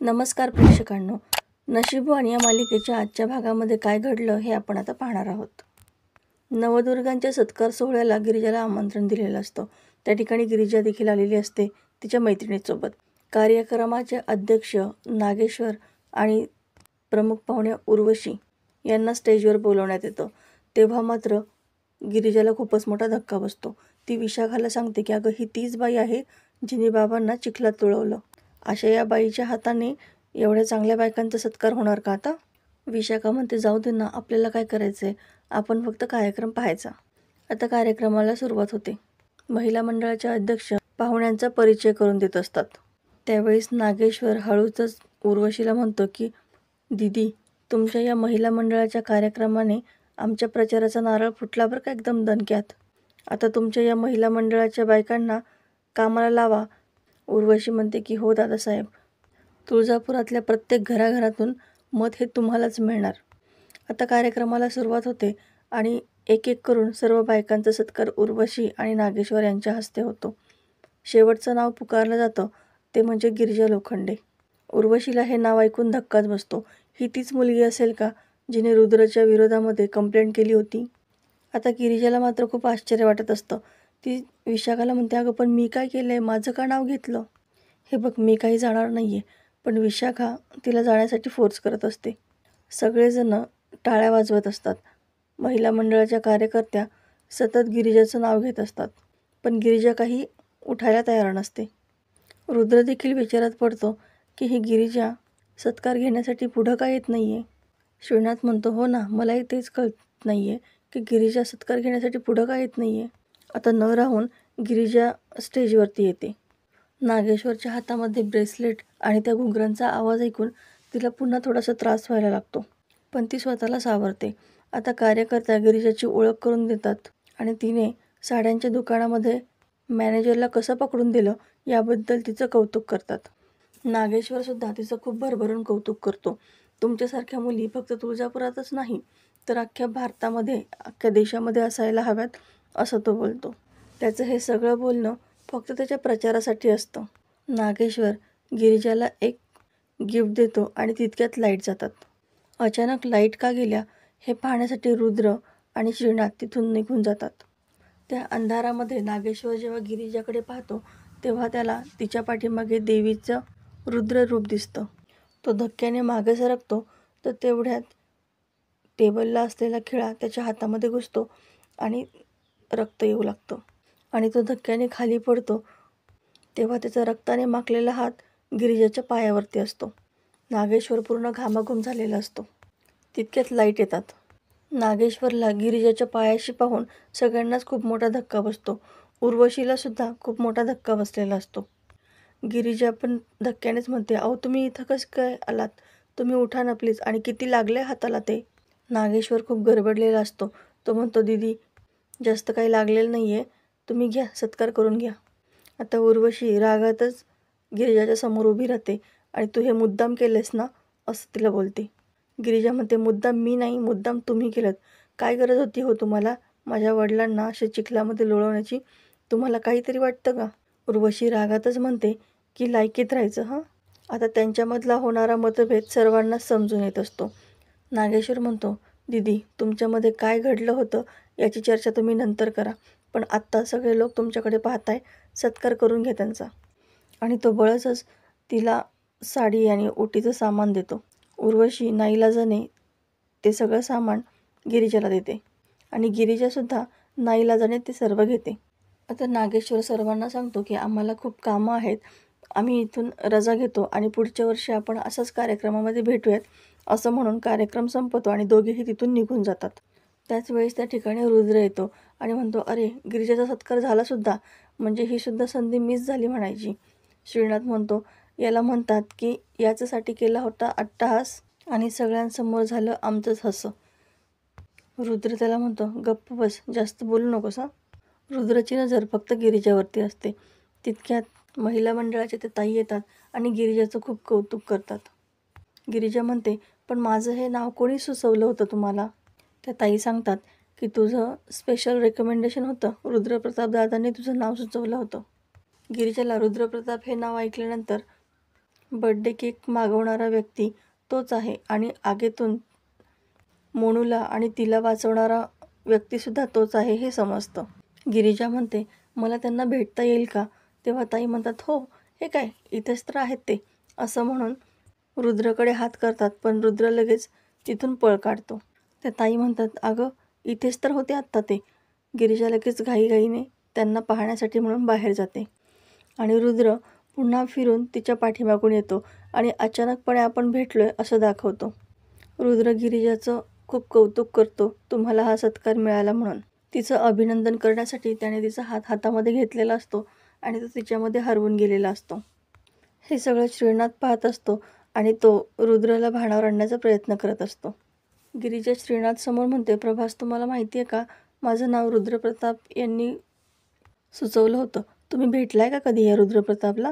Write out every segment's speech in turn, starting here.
नमस्कार प्रेक्षकांनो, नशीबवान या मालिकेच्या आजच्या भागामध्ये काय घडलं हे आपण आता पाहणार आहोत. नवदुर्गांच्या सत्कार सोहळ्याला गिरिजाला आमंत्रण दिलेलं असतं. त्या ठिकाणी गिरिजा देखील आलेली असते तिच्या मैत्रिणीसोबत. कार्यक्रमाचे अध्यक्ष नागेश्वर आणि प्रमुख पाहुणे उर्वशी यांना स्टेजवर बोलवण्यात येतं. तेव्हा मात्र गिरिजाला खूपच मोठा धक्का बसतो. ती विशाखाला सांगते की अगं, ही तीच बाई आहे जिने बाबांना चिखलात तुळवलं. अशा या बाईच्या हाताने एवढ्या चांगल्या बायकांचा सत्कार होणार का आता? विशाखा म्हणते, जाऊ दे ना, आपल्याला काय करायचं आहे, आपण फक्त कार्यक्रम पाहायचा. आता कार्यक्रमाला सुरुवात होते. महिला मंडळाच्या अध्यक्ष पाहुण्यांचा परिचय करून देत असतात. त्यावेळेस नागेश्वर हळूच उर्वशीला म्हणतो की दीदी, तुमच्या या महिला मंडळाच्या कार्यक्रमाने आमच्या प्रचाराचा नारळ फुटला बरं का, एकदम दणक्यात. आता तुमच्या या महिला मंडळाच्या बायकांना कामाला लावा. उर्वशी म्हणते की हो दादासाहेब, तुळजापुरातल्या प्रत्येक घराघरातून मत हे तुम्हालाच मिळणार. आता कार्यक्रमाला सुरुवात होते आणि एक एक करून सर्व बायकांचा सत्कार उर्वशी आणि नागेश्वर यांच्या हस्ते होतो. शेवटचं नाव पुकारलं जातं ते म्हणजे गिरिजा लोखंडे. उर्वशीला हे नाव ऐकून धक्काच बसतो. ही तीच मुलगी असेल का जिने रुद्रच्या विरोधामध्ये कंप्लेंट केली होती? आता गिरिजाला मात्र खूप आश्चर्य वाटत असतं. ती विशाखाला म्हणते, अगं पण मी काय केलं आहे, माझं का नाव घेतलं? हे बघ, मी काही जाणार नाही आहे. पण विशाखा तिला जाण्यासाठी फोर्स करत असते. सगळेजण टाळ्या वाजवत असतात. महिला मंडळाच्या कार्यकर्त्या सतत गिरिजाचं नाव घेत असतात, पण गिरिजा काही उठायला तयार नसते. रुद्र देखील विचारात पडतो की ही गिरिजा सत्कार घेण्यासाठी पुढं का येत नाही आहे. श्रीनाथ म्हणतो, हो ना, मलाही तेच कळत नाही आहे की गिरिजा सत्कार घेण्यासाठी पुढं का येत नाही आहे. आता न राहून गिरिजा स्टेजवरती येते. नागेश्वरच्या हातामध्ये ब्रेसलेट आणि त्या घुंगरांचा आवाज ऐकून तिला पुन्हा थोडासा त्रास व्हायला लागतो, पण ती स्वतःला सावरते. आता कार्यकर्त्या गिरिजाची ओळख करून देतात आणि तिने साड्यांच्या दुकानामध्ये मॅनेजरला कसं पकडून दिलं याबद्दल तिचं कौतुक करतात. नागेश्वरसुद्धा तिचं खूप भरभरून कौतुक करतो. तुमच्यासारख्या मुली फक्त तुळजापुरातच नाही तर अख्ख्या भारतामध्ये, अख्ख्या देशामध्ये असायला हव्यात, असं तो बोलतो. त्याचं हे सगळं बोलणं फक्त त्याच्या प्रचारासाठी असतं. नागेश्वर गिरिजाला एक गिफ्ट देतो आणि तितक्यात लाईट जातात. अचानक लाईट का गेल्या हे पाहण्यासाठी रुद्र आणि श्रीनाथ तिथून निघून जातात. त्या अंधारामध्ये नागेश्वर जेव्हा गिरिजाकडे पाहतो तेव्हा त्याला तिच्या पाठीमागे देवीचं रुद्र रूप दिसतं. तो धक्क्याने मागे सरकतो तर तेवढ्यात टेबलला असलेला खिळा त्याच्या हातामध्ये घुसतो आणि रक्त येऊ लागतं आणि तो धक्क्याने खाली पडतो. तेव्हा त्याचा रक्ताने माखलेला हात गिरिजाच्या पायावरती असतो. नागेश्वर पूर्ण घामाघूम झालेला असतो. तितक्यात लाईट येतात. नागेश्वरला गिरिजाच्या पायाशी पाहून सगळ्यांनाच खूप मोठा धक्का बसतो. उर्वशीला सुद्धा खूप मोठा धक्का बसलेला असतो. गिरिजा पण धक्क्यानेच म्हणते, अहो तुम्ही इथं कसं काय आलात, तुम्ही उठा ना प्लीज, आणि किती लागले हाताला ते. नागेश्वर खूप गडबडलेला असतो. तो म्हणतो, दीदी जास्त काही लागलेलं नाही आहे, तुम्ही घ्या, सत्कार करून घ्या. आता उर्वशी रागातच गिरिजाच्या समोर उभी राहते आणि तू हे मुद्दाम केलेस ना, असं तिला बोलते. गिरिजा म्हणते, मुद्दाम मी नाही, मुद्दाम तुम्ही केलं. काय गरज होती हो तुम्हाला माझ्या वडिलांना असे चिखलामध्ये लोळवण्याची? तुम्हाला काहीतरी वाटतं का? उर्वशी रागातच म्हणते की लायकीत राहायचं हां. आता त्यांच्यामधला होणारा मतभेद सर्वांना समजून येत असतो. नागेश्वर म्हणतो, दीदी तुमच्यामध्ये काय घडलं होतं याची चर्चा तुम्ही नंतर करा, पण आत्ता सगळे लोक तुमच्याकडे पाहताय, सत्कार करून घ्या त्यांचा. आणि तो बळचच तिला साडी आणि ओटीचं सामान देतो. उर्वशी नाईलाजाने ते सगळं सामान गिरिजाला देते आणि गिरिजासुद्धा नाईलाजाने ते सर्व घेते. आता नागेश्वर सर्वांना सांगतो की आम्हाला खूप कामं आहेत, आम्ही इथून रजा घेतो आणि पुढच्या वर्षी आपण असाच कार्यक्रमामध्ये भेटूयात, असं म्हणून कार्यक्रम संपतो आणि दोघेही तिथून निघून जातात. त्याच वेळेस त्या ठिकाणी रुद्र येतो आणि म्हणतो, अरे गिरिजाचा सत्कार झालासुद्धा, म्हणजे ही सुद्धा संधी मिस झाली म्हणायची. श्रीनाथ म्हणतो, याला म्हणतात की याच्यासाठी केला होता अट्टहास आणि सगळ्यांसमोर झालं आमचंच हसं. रुद्र त्याला म्हणतो, गप्प बस, जास्त बोलू नकोस हां. रुद्राची नजर फक्त गिरिजावरती असते. तितक्यात महिला मंडळाचे ते ताई येतात आणि गिरिजाचं खूप कौतुक करतात. गिरिजा म्हणते, पण माझं हे नाव कोणी सुचवलं होतं तुम्हाला? त्या ताई सांगतात की तुझं स्पेशल रेकमेंडेशन होतं, रुद्रप्रताप दादांनी तुझं नाव सुचवलं होतं. गिरिजाला रुद्रप्रताप हे नाव ऐकल्यानंतर बर्थडे केक मागवणारा व्यक्ती तोच आहे आणि आगीतून मोनूला आणि तिला वाचवणारा व्यक्तीसुद्धा तोच आहे हे समजतं. गिरिजा म्हणते, मला त्यांना भेटता येईल का? तेव्हा ताई म्हणतात, हो, हे काय इथेच तर आहेत ते, असं म्हणून रुद्रकडे हात करतात. पण रुद्र लगेच तिथून पळ काढतो. त्या ताई म्हणतात, अगं इथेच तर होते आत्ता ते. गिरिजा लगेच घाईघाईने त्यांना पाहण्यासाठी म्हणून बाहेर जाते आणि रुद्र पुन्हा फिरून तिच्या पाठीमागून येतो आणि अचानकपणे आपण भेटलोय असं दाखवतो. रुद्र गिरिजाचं खूप कौतुक करतो, तुम्हाला हा सत्कार मिळाला म्हणून. तिचं अभिनंदन करण्यासाठी त्याने तिचा हात हातामध्ये घेतलेला असतो आणि तो तिच्यामध्ये हरवून गेलेला असतो. हे सगळं श्रीनाथ पाहत असतो आणि तो रुद्रला भानावर आणण्याचा प्रयत्न करत असतो. गिरिजा श्रीनाथ समोर म्हणते, प्रभास तुम्हाला माहिती आहे का, माझं नाव रुद्रप्रताप यांनी सुचवलं होतं. तुम्ही भेटलाय का कधी या रुद्रप्रतापला?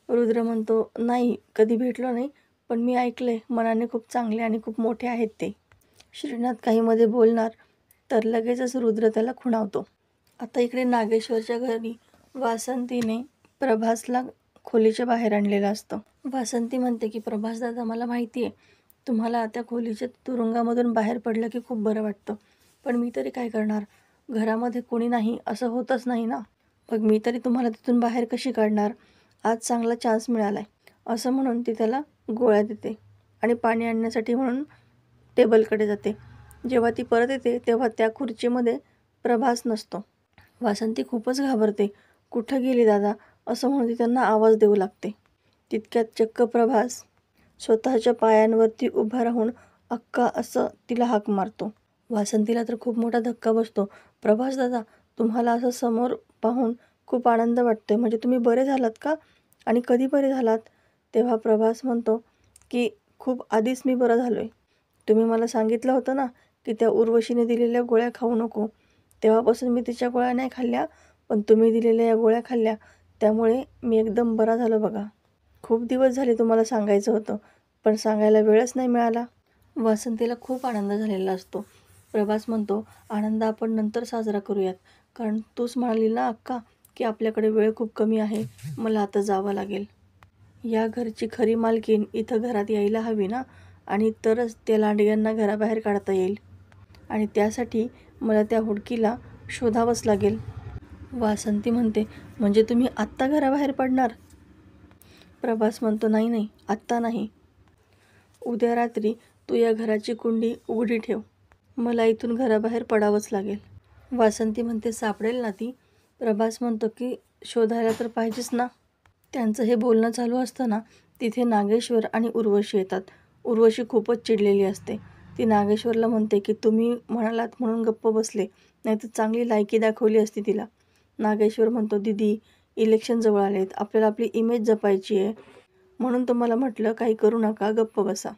रुद्र म्हणतो, नाही कधी भेटलो नाही, पण मी ऐकलंय मनाने खूप चांगले आणि खूप मोठे आहेत ते. श्रीनाथ काहीमध्ये बोलणार तर लगेचच रुद्र त्याला खुणावतो. आता इकडे नागेश्वरच्या घरी वासंतीने प्रभासला खोलीच्या बाहेर आणलेलं असतं. वासंती म्हणते की प्रभास दादा, मला माहिती आहे तुम्हाला त्या खोलीच्या तुरुंगामधून बाहेर पडलं की खूप बरं वाटतं, पण मी तरी काय करणार, घरामध्ये कोणी नाही असं होतच नाही ना, मग मी तरी तुम्हाला तिथून बाहेर कशी काढणार, आज चांगला चान्स मिळालाय, असं म्हणून ती त्याला गोळ्या देते आणि पाणी आणण्यासाठी म्हणून टेबलकडे जाते. जेव्हा ती परत येते तेव्हा त्या खुर्चीमध्ये प्रभास नसतो. वासंती खूपच घाबरते. कुठं गेली दादा असं म्हणून ती त्यांना आवाज देऊ लागते. तितक्यात चक्क प्रभास स्वतःच्या पायांवरती उभा राहून अक्का असं तिला हाक मारतो. वासंतीला तर खूप मोठा धक्का बसतो. प्रभास दादा, तुम्हाला असं समोर पाहून खूप आनंद वाटतोय, म्हणजे तुम्ही बरे झालात का, आणि कधी बरे झालात? तेव्हा प्रभास म्हणतो की खूप आधीच मी बरं झालोय. तुम्ही मला सांगितलं होतं ना की त्या उर्वशीने दिलेल्या गोळ्या खाऊ नको, तेव्हापासून मी तिच्या गोळ्या नाही खाल्ल्या, पण तुम्ही दिलेल्या या गोळ्या खाल्ल्या, त्यामुळे मी एकदम बरा झालो बघा. खूप दिवस झाले तुम्हाला सांगायचं होतं, पण सांगायला वेळच नाही मिळाला. वासंतीला खूप आनंद झालेला असतो. प्रभास म्हणतो, आनंद आपण नंतर साजरा करूयात, कारण तूच म्हणाली ना अक्का की आपल्याकडे वेळ खूप कमी आहे, मला आता जावं लागेल. या घरची खरी मालकीण इथं घरात यायला हवी ना, आणि तरच त्या लांडग्यांना घराबाहेर काढता येईल, आणि त्यासाठी मला त्या हुडकीला शोधावंच लागेल. वासंती म्हणते, म्हणजे तुम्ही आत्ता घराबाहेर पडणार? प्रभास म्हणतो, नाही नाही, आत्ता नाही, उद्या रात्री तू या घराची कुंडी उघडी ठेव, मला इथून घराबाहेर पडावंच लागेल. वासंती म्हणते, सापडेल ना ती? प्रभास म्हणतो की शोधायला तर पाहिजेच ना. त्यांचं हे बोलणं चालू असताना तिथे नागेश्वर आणि उर्वशी येतात. उर्वशी खूपच चिडलेली असते. ती नागेश्वरला म्हणते की तुम्ही म्हणालात म्हणून गप्प बसले, नाही तर चांगली लायकी दाखवली असती तिला. नागेश्वर म्हणतो, दीदी इलेक्शन जवळ आलेत, आपल्याला आपली इमेज जपायची आहे, म्हणून तुम्हाला म्हटलं काही करू नका, गप्प बसा.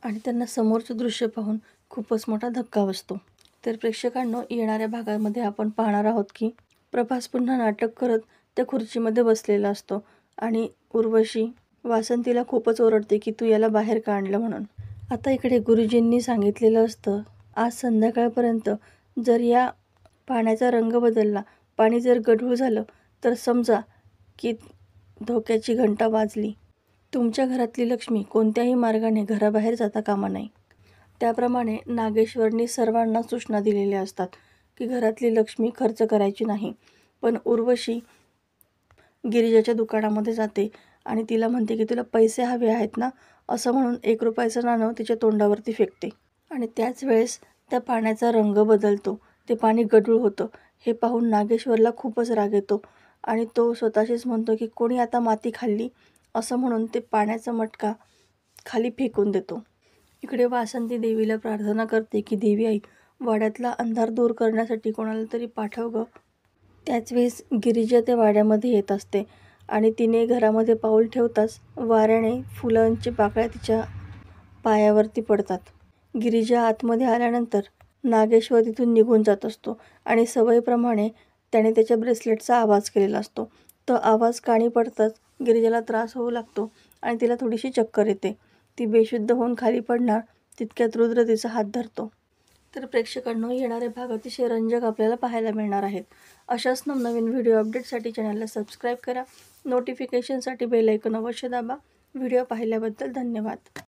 आणि त्यांना समोरचं दृश्य पाहून खूपच मोठा धक्का बसतो. तर प्रेक्षकांनो, येणाऱ्या भागामध्ये आपण पाहणार आहोत की प्रभास पुन्हा नाटक करत त्या खुर्चीमध्ये बसलेला असतो आणि उर्वशी वासंतीला खूपच ओरडते की तू याला बाहेर का आणलं म्हणून. आता इकडे गुरुजींनी सांगितलेलं असतं, आज संध्याकाळपर्यंत जर या पाण्याचा रंग बदलला, पाणी जर गढूळ झालं, तर समजा की धोक्याची घंटा वाजली. तुमच्या घरातली लक्ष्मी कोणत्याही मार्गाने घराबाहेर जाता कामा नये. त्याप्रमाणे नागेश्वरनी सर्वांना सूचना दिलेल्या असतात की घरातली लक्ष्मी खर्च करायची नाही. पण उर्वशी गिरिजाच्या दुकानामध्ये जाते आणि तिला म्हणते की तुला पैसे हवे आहेत ना, असं म्हणून 1 रुपयाचं नाणं तिच्या तोंडावरती फेकते आणि त्याच वेळेस त्या पाण्याचा रंग बदलतो, ते पाणी गढूळ होतं. हे पाहून नागेश्वरला खूपच राग येतो आणि तो स्वतःशीच म्हणतो की कोणी आता माती खाल्ली, असं म्हणून ते पाण्याचा मटका खाली फेकून देतो. इकडे वासंती देवीला प्रार्थना करते की देवी आई, वाड्यातला अंधार दूर करण्यासाठी कोणाला तरी पाठव गं. त्याच वेळेस गिरिजा त्या वाड्यामध्ये येत असते आणि तिने घरामध्ये पाऊल ठेवताच वाऱ्याने फुलांची पाकळ्या तिच्या पायावरती पडतात. गिरिजा आतमध्ये आल्यानंतर नागेश्वर तिथून निघून जात असतो आणि सवयीप्रमाणे त्याने त्याच्या ब्रेसलेटचा आवाज केलेला असतो. तो आवाज कानी पडताच गिरिजाला त्रास होऊ लागतो आणि तिला थोडीशी चक्कर येते. ती बेशुद्ध होऊन खाली पडणार तितक्यात रुद्र तिचा हात धरतो. तर प्रेक्षकांनो, येणारे भाग अतिशय रंजक आपल्याला पाहायला मिळणार आहेत. अशाच नवनवीन व्हिडिओ अपडेटसाठी चॅनलला सबस्क्राईब करा. नोटिफिकेशनसाठी बेल आयकॉन अवश्य दाबा. व्हिडिओ पाहिल्याबद्दल धन्यवाद.